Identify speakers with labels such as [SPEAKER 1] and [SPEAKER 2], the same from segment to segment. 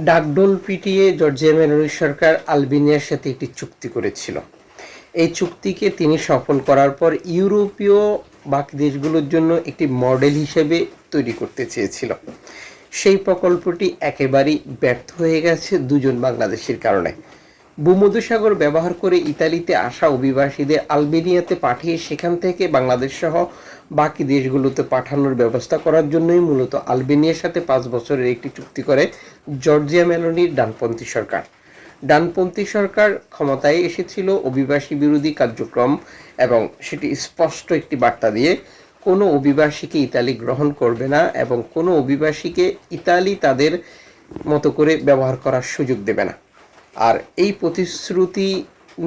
[SPEAKER 1] ডাকডোল পিটিয়ে Giorgia Meloni সরকার আলবেনিয়ার সাথে একটি চুক্তি করেছিল। এই চুক্তিকে তিনি সফল করার পর ইউরোপীয় বাকি দেশগুলোর জন্য একটি মডেল হিসেবে তৈরি করতে চেয়েছিল। সেই প্রকল্পটি একেবারেই ব্যর্থ হয়ে গেছে দুজন বাংলাদেশির কারণে। ভূমধ্যসাগর ব্যবহার করে ইতালিতে আসা অভিবাসীদের আলবেনিয়াতে পাঠিয়ে সেখান থেকে বাংলাদেশ সহ বাকি দেশগুলোতে পাঠানোর ব্যবস্থা করার জন্যই মূলত আলবেনিয়ার সাথে 5 বছরের একটি চুক্তি করে জর্জিয়া মেলোনির ডানপন্থী সরকার। ডানপন্থী সরকার ক্ষমতায় এসেছিল অভিবাসী বিরোধী কার্যক্রম এবং সেটি স্পষ্ট একটি বার্তা দিয়ে কোনো অভিবাসীকে ইতালি গ্রহণ করবে না এবং কোনো অভিবাসীকে ইতালি তাদের মতো করে ব্যবহার করার সুযোগ দেবে না। আর এই প্রতিশ্রুতি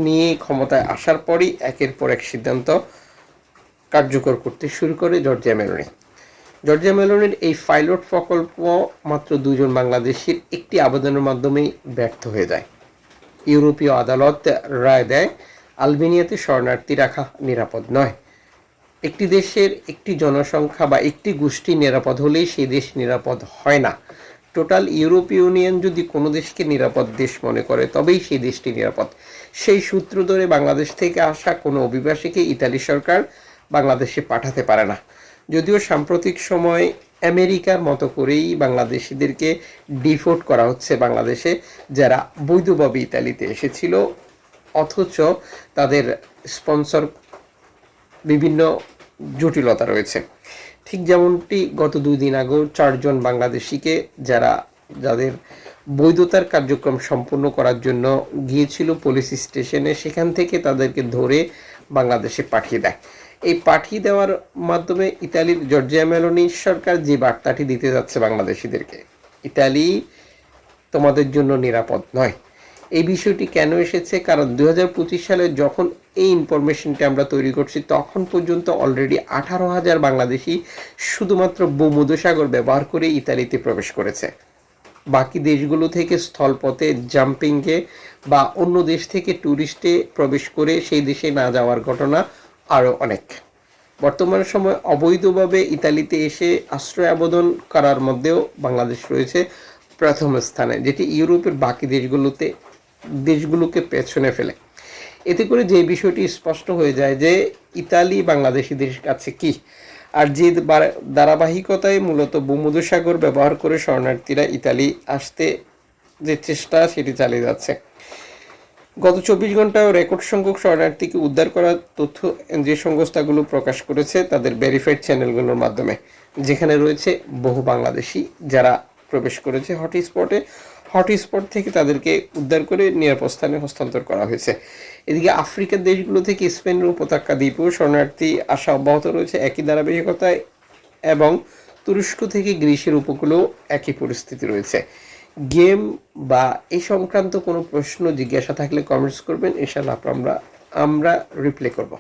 [SPEAKER 1] নিয়ে ক্ষমতায় আসার পরই একের পর এক সিদ্ধান্ত কার্যকর করতে শুরু করে জর্জিয়া মেলোনি। জর্জিয়া মেলোনির এই পাইলট প্রকল্প মাত্র 2 জন বাংলাদেশির একটি আবেদনের মাধ্যমেই ব্যর্থ হয়ে যায়। ইউরোপীয় আদালত রায় দেয় আলবেনিয়াতে শরণার্থী রাখা নিরাপদ নয়। একটি দেশের একটি জনসংখ্যা বা একটি গোষ্ঠী নিরাপদ হলেই সেই দেশ নিরাপদ হয় না। টোটাল ইউরোপীয় ইউনিয়ন যদি কোনো দেশকে নিরাপদ দেশ মনে করে তবেই সেই দেশটি নিরাপদ। সেই সূত্র ধরে বাংলাদেশ থেকে আসা কোনো অভিবাসীকে ইতালি সরকার বাংলাদেশে পাঠাতে পারে না। যদিও সাম্প্রতিক সময় আমেরিকার মতো করেই বাংলাদেশিদেরকে ডিপোর্ট করা হচ্ছে বাংলাদেশে, যারা বৈধভাবে ইতালিতে এসেছিল অথচ তাদের স্পন্সর বিভিন্ন জটিলতা রয়েছে। ঠিক যেমনটি গত 2 দিন আগেও 4 জন বাংলাদেশিকে যাদের বৈধতার কার্যক্রম সম্পূর্ণ করার জন্য গিয়েছিল পুলিশ স্টেশনে, সেখান থেকে তাদেরকে ধরে বাংলাদেশে পাঠিয়ে দেয়। এই পাঠিয়ে দেওয়ার মাধ্যমে ইতালির জর্জিয়া মেলোনি সরকার যে বার্তাটি দিতে যাচ্ছে বাংলাদেশিদেরকে, ইতালি তোমাদের জন্য নিরাপদ নয়। এই বিষয়টি কেন এসেছে? কারণ 2025 সালে যখন এই ইনফরমেশনটি আমরা তৈরি করছি তখন পর্যন্ত অলরেডি 18,000 বাংলাদেশি শুধুমাত্র ভূমধ্যসাগর ব্যবহার করে ইতালিতে প্রবেশ করেছে। বাকি দেশগুলো থেকে স্থলপথে জাম্পিংয়ে বা অন্য দেশ থেকে ট্যুরিস্টে প্রবেশ করে সেই দেশে না যাওয়ার ঘটনা আরও অনেক। বর্তমান সময় অবৈধভাবে ইতালিতে এসে আশ্রয় আবেদন করার মধ্যেও বাংলাদেশ রয়েছে প্রথম স্থানে, যেটি ইউরোপের বাকি দেশগুলোকে পেছনে ফেলে। এতে করে যে বিষয়টি স্পষ্ট হয়ে যায় যে ইতালি বাংলাদেশিদের কাছে কি, আর যে ধারাবাহিকতায় মূলত ভূমধ্যসাগর ব্যবহার করে শরণার্থীরা ইতালি আসতে যে চেষ্টা সেটি চালিয়ে যাচ্ছে। গত 24 ঘন্টায় রেকর্ড সংখ্যক শরণার্থীকে উদ্ধার করার তথ্য যে সংস্থাগুলো প্রকাশ করেছে তাদের ভেরিফাইড চ্যানেলগুলোর মাধ্যমে, যেখানে রয়েছে বহু বাংলাদেশি যারা প্রবেশ করেছে হটস্পট থেকে তাদেরকে উদ্ধার করে নিরাপদ স্থানে হস্তান্তর করা হয়েছে। এদিকে আফ্রিকার দেশগুলো থেকে স্পেনের উপত্যকা দ্বীপেও শরণার্থী আসা অব্যাহত রয়েছে একই ধারাবাহিকতায়, এবং তুরস্ক থেকে গ্রিসের উপকূলেও একই পরিস্থিতি রয়েছে। গেম বা এই সংক্রান্ত কোনো প্রশ্ন জিজ্ঞাসা থাকলে কমেন্টস করবেন, ইনশাআল্লাহ আমরা রিপ্লাই করব।